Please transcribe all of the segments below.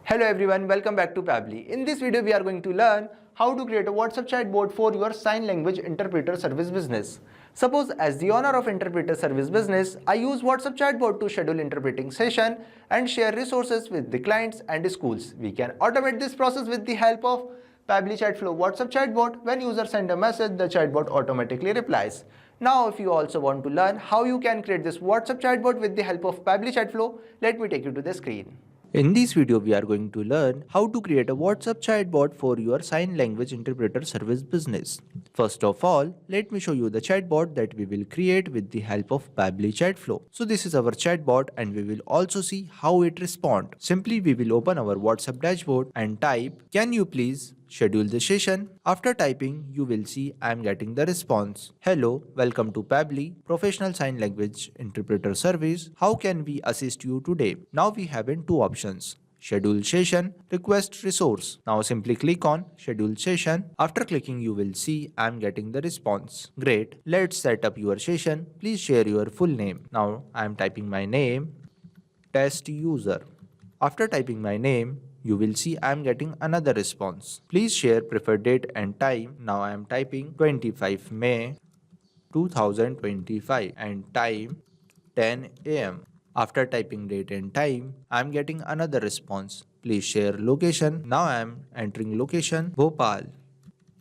Hello everyone, welcome back to Pabbly. In this video, we are going to learn how to create a WhatsApp chatbot for your sign language interpreter service business. Suppose as the owner of interpreter service business, I use WhatsApp chatbot to schedule interpreting session and share resources with the clients and schools. We can automate this process with the help of Pabbly Chatflow WhatsApp chatbot. When user send a message, the chatbot automatically replies. Now, if you also want to learn how you can create this WhatsApp chatbot with the help of Pabbly Chatflow, let me take you to the screen. In this video, we are going to learn how to create a WhatsApp chatbot for your sign language interpreter service business. First of all, let me show you the chatbot that we will create with the help of Pabbly Chatflow. So this is our chatbot and we will also see how it responds. Simply we will open our WhatsApp dashboard and type, "Can you please schedule the session?" After typing, you will see I am getting the response. "Hello, welcome to Pabbly, Professional Sign Language Interpreter Service. How can we assist you today?" Now we have two options. Schedule session, request resource. Now simply click on schedule session. After clicking, you will see I am getting the response. Great, let's set up your session. Please share your full name. Now I am typing my name, test user. After typing my name, you will see I am getting another response. Please share preferred date and time. Now I am typing 25 May 2025 and time 10 am. After typing date and time, I am getting another response. Please share location. Now I am entering location Bhopal.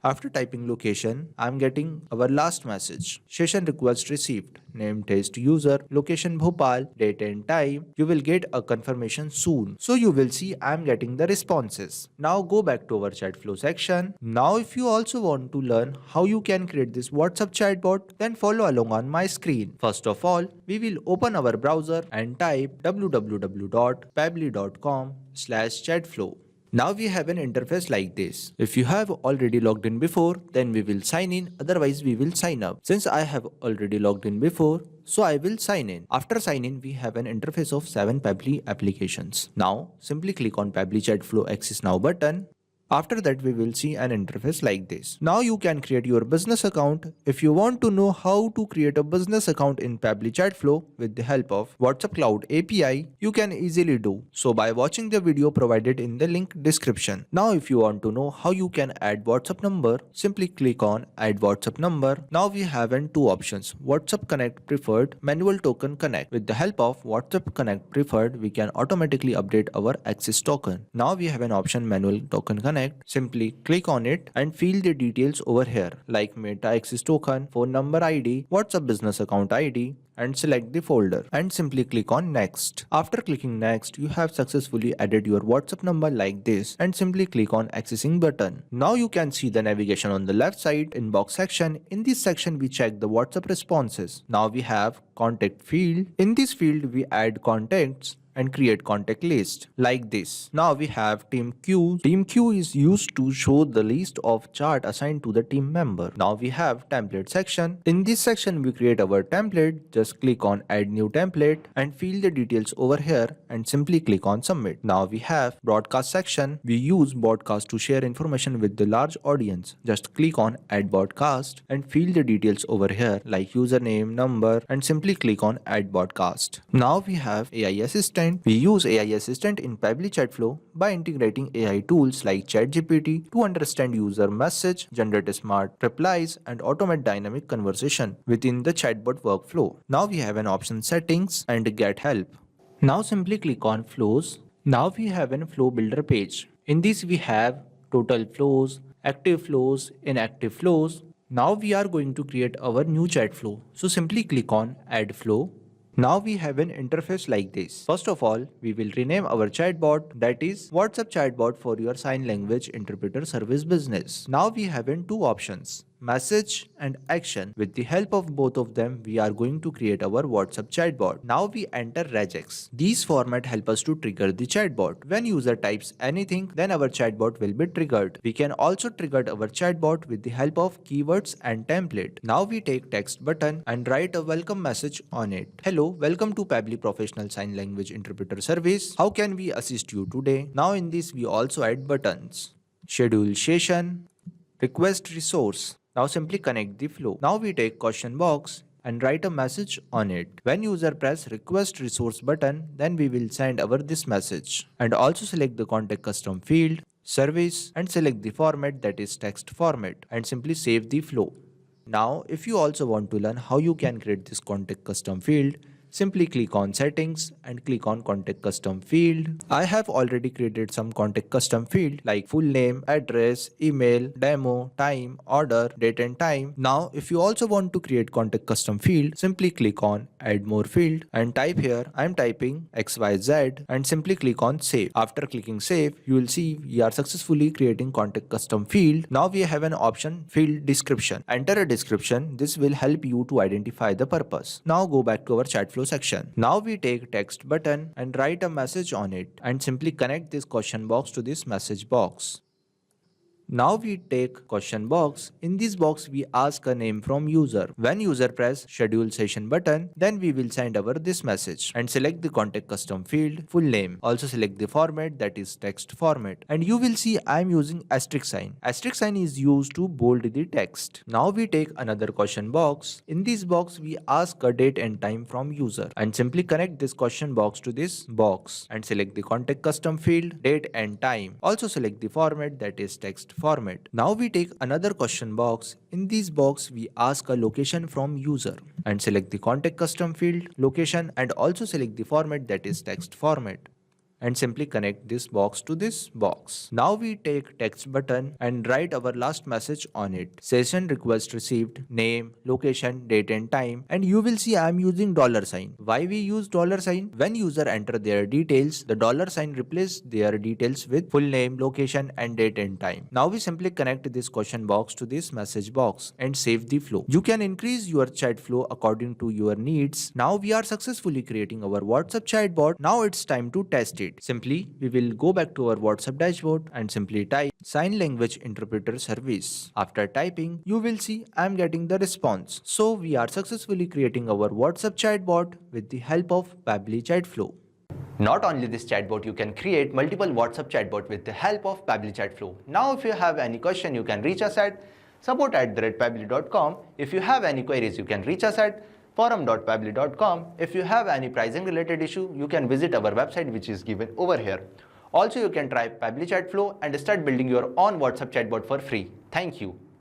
After typing location, I am getting our last message. Session request received. Name test user, location Bhopal, date and time. You will get a confirmation soon. So you will see I am getting the responses. Now go back to our chat flow section. Now if you also want to learn how you can create this WhatsApp chatbot, then follow along on my screen. First of all, we will open our browser and type www.pabbly.com/chatflow. Now we have an interface like this. If you have already logged in before, then we will sign in, otherwise we will sign up. Since I have already logged in before, so I will sign in. After sign in, we have an interface of 7 Pabbly applications. Now simply click on Pabbly Chatflow Access Now button. After that, we will see an interface like this. Now you can create your business account. If you want to know how to create a business account in Pabbly Chatflow with the help of WhatsApp Cloud API, you can easily do so by watching the video provided in the link description. Now if you want to know how you can add WhatsApp number, simply click on Add WhatsApp Number. Now we have two options, WhatsApp Connect Preferred, Manual Token Connect. With the help of WhatsApp Connect Preferred, we can automatically update our access token. Now we have an option Manual Token Connect. Simply click on it and fill the details over here like Meta Access Token, phone number ID, WhatsApp Business Account ID, and select the folder and simply click on Next. After clicking Next, you have successfully added your WhatsApp number like this and simply click on Accessing button. Now you can see the navigation on the left side inbox section. In this section, we check the WhatsApp responses. Now we have Contact field. In this field, we add contacts and create contact list like this. Now we have team queue. Team queue is used to show the list of chart assigned to the team member. Now we have template section. In this section we create our template. Just click on add new template and fill the details over here and simply click on submit. Now we have broadcast section. We use broadcast to share information with the large audience. Just click on add broadcast and fill the details over here like username, number, and simply click on add broadcast. Now we have AI assistant. We use AI Assistant in Pabbly Chatflow by integrating AI tools like ChatGPT to understand user message, generate smart replies, and automate dynamic conversation within the chatbot workflow. Now we have an option Settings and Get Help. Now simply click on Flows. Now we have a flow builder page. In this we have total flows, active flows, inactive flows. Now we are going to create our new chat flow. So simply click on Add Flow. Now we have an interface like this. First of all, we will rename our chatbot, that is WhatsApp chatbot for your sign language interpreter service business. Now we have two options, message and action. With the help of both of them, we are going to create our WhatsApp chatbot. Now we enter regex. These format help us to trigger the chatbot. When user types anything, then our chatbot will be triggered. We can also trigger our chatbot with the help of keywords and template. Now we take text button and write a welcome message on it. Hello, welcome to Pabbly Professional Sign Language Interpreter Service. How can we assist you today? Now in this we also add buttons. Schedule session, request resource. Now simply connect the flow. Now we take question box. and write a message on it. When user press request resource button, then we will send over this message. And also select the contact custom field, service, and select the format, that is text format, and simply save the flow. Now, if you also want to learn how you can create this contact custom field, simply click on settings and click on contact custom field. I have already created some contact custom field like full name, address, email, demo, time, order, date and time. Now, if you also want to create contact custom field, simply click on add more field and type here. I am typing XYZ and simply click on save. After clicking save, you will see we are successfully creating contact custom field. Now we have an option field description. Enter a description. This will help you to identify the purpose. Now go back to our Chatflow section. Now we take text button and write a message on it and simply connect this question box to this message box. Now we take question box. In this box we ask a name from user. When user press schedule session button, then we will send over this message and select the contact custom field full name. Also select the format, that is text format, and you will see I am using asterisk sign. Asterisk sign is used to bold the text. Now we take another question box. In this box we ask a date and time from user and simply connect this question box to this box and select the contact custom field date and time. Also select the format, that is text format. Now we take another question box. In this box we ask a location from user and select the contact custom field location and also select the format, that is text format, and simply connect this box to this box. Now we take text button and write our last message on it. Session request received, name, location, date and time, and you will see I am using $sign. Why we use $sign? When user enter their details, the $sign replace their details with full name, location and date and time. Now we simply connect this question box to this message box and save the flow. You can increase your chat flow according to your needs. Now we are successfully creating our WhatsApp chatbot. Now it's time to test it. Simply, we will go back to our WhatsApp dashboard and simply type sign language interpreter service. After typing, you will see I am getting the response. So we are successfully creating our WhatsApp chatbot with the help of Pabbly Chatflow. Not only this chatbot, you can create multiple WhatsApp chatbot with the help of Pabbly Chatflow. Now if you have any question, you can reach us at support@pabbly.com. If you have any queries, you can reach us at forum.pabbly.com. If you have any pricing related issue, you can visit our website which is given over here. Also, you can try Pabbly Chatflow and start building your own WhatsApp chatbot for free. Thank you.